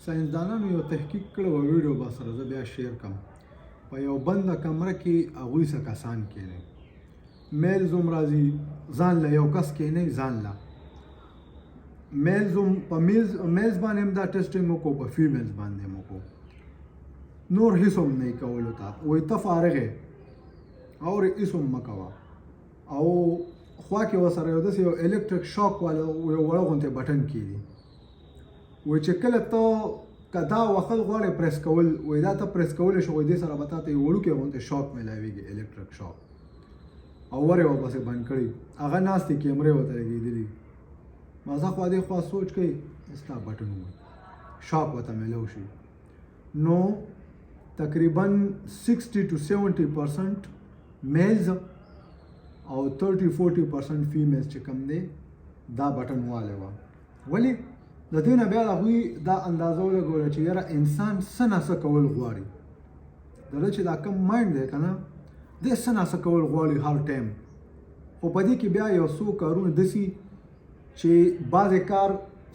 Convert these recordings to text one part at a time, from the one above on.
ساينسدانانو یو تحقیق کړی و، ویډیو به سره زه بیا شیر کړم. په یو بنده کمره کې هغوی څه کسان کېنئ، میلز هم راځي، ځان له یو کس کېنئ، ځان له میلز هم په میلز باندې هم دا ټیسټینګ وکړو، په فیمیلز باندې هم وکړو. نور هېڅ هم نه یې کولو ته وایي ته فارغ یې اور هېڅ هم مه کوه. او خوا کې ورسره یو داسې یو الکټریک شاک والا یو وړه غوندې بټن کېږي، وایي چې کله ته که دا وهل غواړې پریس کول، وایي دا ته پریس کولی شو، وایي دې سره به تا ته یو وړوکی غوندې شاک میلاویږي، الکټریک شاک. او ور یې ورپسې بند کړي، هغه ناستې کیمرې ورته لګېدلي، مازه خوا دې خوا سوچ کوي ستا بټن ووایي شاک ورته میلاو شي. نو تقریبا 60 to 70% میلز او 30-40% فیمیلز چې کوم دی دا بټن والی وه. ولې د دې نه بیا د هغوی دا اندازه ولګوله چې یاره انسان څه نه څه کول غواړي، د ده چې دا کم مایند دی که نه دی څه نه څه کول غواړي هر ټایم. خو په دې کې بیا یو څو کارونه داسي چې بعضې کار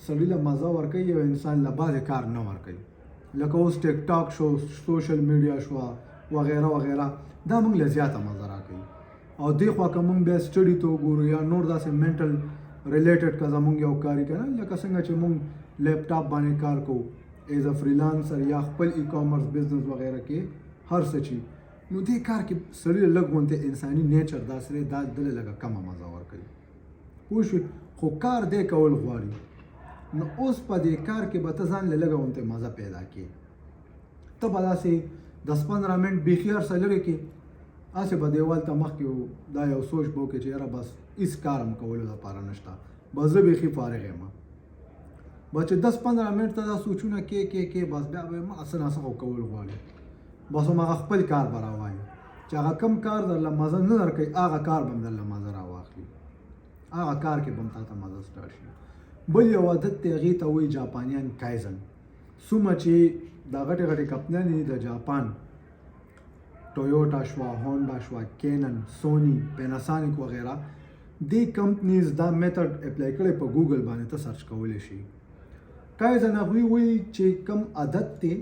سړي له مزه ورکوي او انسان له بعضې کار نه ورکوي، لکه اوس ټیک ټاک شو، سوشل میډیا شوه وغیره وغیره، دا موږ له زیاته مزه راکوي. او دې خوا که موږ بیا سټډي ته وګورو یا نور داسې منټل ریلیټډ که زموږ یو کاري که نه، لکه څنګه چې موږ لیپټاپ باندې کار کوو ایز ا فریلانسر یا خپل ای کامرس بزنس وغیره کې هر څه چې، نو دې کار کې سړي له لږ غوندې انساني نیچر داسې دی، دا دله لږه کمه مزه ورکوي. پوه شوې؟ خو کار دی کول غواړي، نو اوس په دې کار کې به ته ځان له لږه غوندې مزه پیدا کړې. ته به داسې 10-15 منټ بیخي هر څه لرې کې هسې به دیوال ته مخکې دا یو سوچ به وکړې چې یاره بس هېڅ کار هم کولو لپاره نشته، بس زه بیخي فارغ یم. به چې 10-15 منټ ته دا سوچونه کې بس بیا به ما څه نه څه خو کول غواړي، بس هماغه خپل کار به راوایي چې هغه کم کار درله مزه نه درکوي، هغه کار به هم درله مزه راواخلي، هغه کار کې به هم تا ته مزه سټارټ شي. بل یو عادت دی هغې ته وایي جاپانیان کایزن. څومره چې دا غټې غټې کمپنیانې دي د جاپان، ټویوټا شوه، هونډا شوه، کینن، سونی، پیناسانیک وغیره، دې کمپنیز دا میتھډ اپلای کړی په ګوګل باندې ته سرچ کولی شي. کایزن هغوی وایي چې کم عادت دی،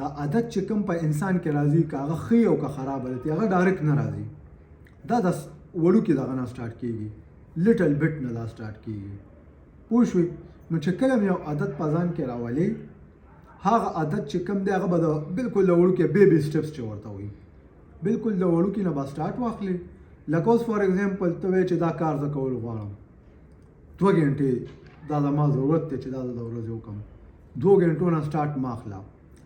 دا عادت چې کم په انسان کې راځي، که هغه ښه او که خراب عادت دی، هغه ډایرکټ نه راځي، دا د وړوکي دغه نه سټارټ کېږي، لیټل بټ نه دا سټارټ کېږي. پوه شوې؟ نو چې کله م یو عادت په ځان کې راولې، هغه عادت چې کوم دی هغه به د بلکل د وړوکي بیبي سټپس چې ورته وایي، بلکل د وړوکي نه به سټارټ واخلې. لکه اوس فار ایگزامپل ته وایې چې دا کار زه کول غواړم، 2 غنټې دا زما ضرورت دی چې دا زه د ورځې وکړم، 2 غنټو نه سټارټ مه اخله،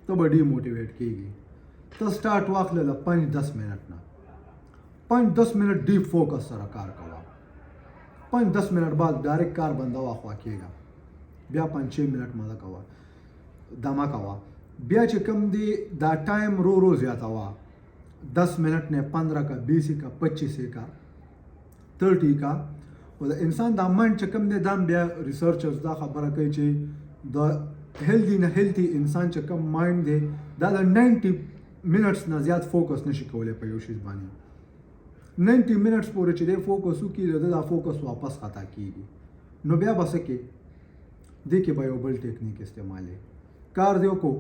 ته به ډیموټیویټ کېږي. ته سټارټ واخله له 5-10 منټ نه، 5-10 منټ ډیپ فوکس سره کار کوه، 5-10 منټ بعد ډایرکټ کار بنده واخوا کېږه، بیا 5-6 منټ مزه کوه، دمه کوه. بیا چې کوم دی دا ټایم رو زیاتوه، 10 منٹ نے 15 کا 20 کا 25 کا 30 کا. او د انسان دا مایند چې کوم دی دا بیا ریسرچرز دا خبره کوي چې د هیلدي نه هیلدي انسان چې کوم مایند دی دا د 90 منټس نه زیات فوکس نشي کولی په یو شي باندې. 90 منټس پورې چې دی فوکس وکړي دا فوکس واپس خطا کیږي. نو بیا به څه کې دې کې به یو بل ټیکنیک استعمالوي. کار دی وکړو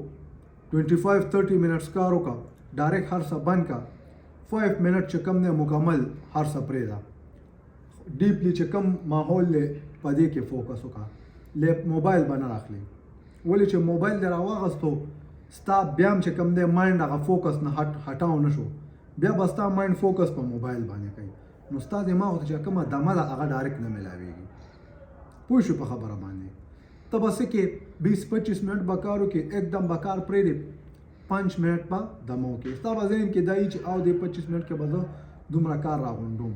25-30 منټس کار وکړه، ډایرکټ هر څه بند کا، 5 منټ چې کم دی مکمل هر څه پرېږده، ډیپلی چې کم ماحول دی په دې کې فوکس وکړه، موبایل به نه راخلي. ولې چې موبایل دی راواغستو ستا بیا هم چې کم دی مایند هغه فوکس نه هټاو نه شو، بیا به ستا مایند فوکس په موبایل باندې کوي، نو ستا دماغ ته چې کومه دمه ده هغه ډایرکټ نه میلاویږي. پوه شو په خبره باندې؟ ته به څه کې 20-25 منټ به کار وکړې، एकदम به کار پرېږدې، 5 منټ به دمه وکړې. ستا به ذهن کې دا وي چې او دې 25 منټ کې به زه دومره کار راغونډوم.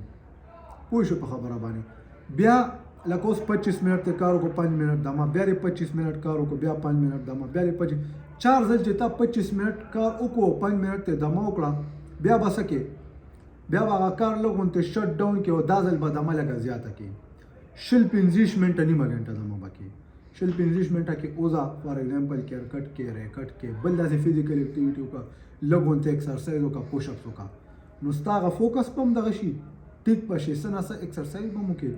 پوه شو په خبره باندې؟ بیا لکه اوس 25 منټ ته کار وکړو، 5 منټ دمه، بیا دې 25 منټ کار وکړو، بیا 5 منټ دمه، بیا دې 4 ځل چې تا 25 منټ کار وکړو، 5 منټ ته دمه وکړه، بیا به څه کې بیا به هغه کار لږ غونته شټ ډاون کې او دا ځل به دمه لږه زیاته کې، 20-25 منټه نیمه غنټه دمه به کې، 20-25 منټه کې اوزه فار ایگزامپل کرکټ کې، ریکټ کې، بل داسې فزیکل اکټیویټي وکړه، لږ غونته ایکسرسایز وکړه، پوش اپس وکړه، نو ستا هغه فوکس به هم دغه شي ټیک به شي، څه نه څه ایکسرسایز به هم وکړې،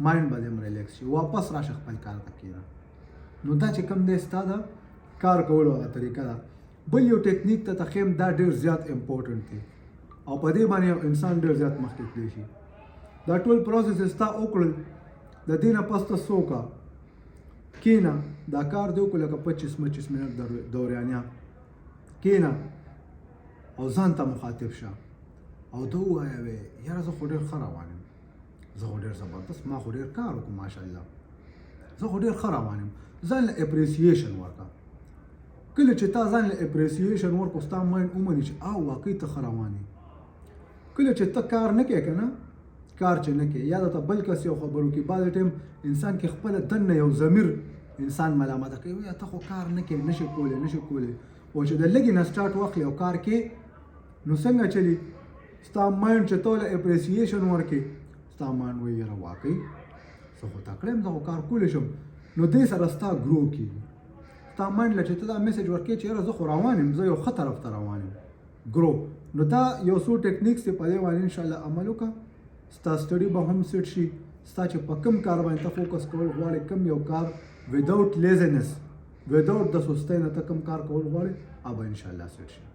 مایند به دې هم ریلیکس شي، واپس راشه خپل کار ته کښېنه. نو دا چې کوم دی ستا د کار کولو هغه طریقه ده. بل یو ټیکنیک ته تخیم دا ډېر زیات امپورټنټ دی او په دې باندې یو انسان ډېر زیات مخکې تللی شي. دا ټول پروسس ستا وکړل، د دې نه پس ته څه وکړه، کښېنه، دا کار دې وکړو لکه 25 منټ دوریانیا، کښېنه او ځان ته مخاطب شه او ته ووایه وې یاره زه خو ډېر ښه روان یم، زه خو ډېر زبردست، ما خو ډېر کار وکړو ماشاءالله، زه خو ډېر ښه روان یم. ځان له اپریسیشن ورکړه. کله چې تا ځان له اپریسیشن ورکړو ستا مایند ومني چې واقعي ته ښه روان یې. کله چې ته کار نه کوې که نه، کار چې نه کوې یا درته بل کس یو خبر وکړي، بعضې ټایم انسان کې خپله دننه یو ضمیر انسان ملامته کوي، وایي ته خو کار نه کوې، نشي کولی. او چې د لږې نه سټارټ واخلې او کار کې نو څنګه چلی، ستا مایند چې ته له اپریسیشن ورکړې، ستا مایند وایي یاره واقعي زه خو تکړه یم، زه خو کار کولی شم. نو دې سره ستا ګرو کېږي. ستا مایند له چې ته دا میسج ورکړې چې یاره زه خو روان یم، زه یو ښه طرف ته روان یم، ګرو. نو دا یو څو ټیکنیکس دی، په دې باندې انشاءالله عمل وکړه، ستا سټډي به هم سیټ شي. ستا چې په کوم کار باندې ته فوکس کول غواړې، کوم یو کار وداوټ لیزنس، وداوټ د سستۍ نه ته کوم کار کول غواړې، هغه به انشاءالله سیټ شي.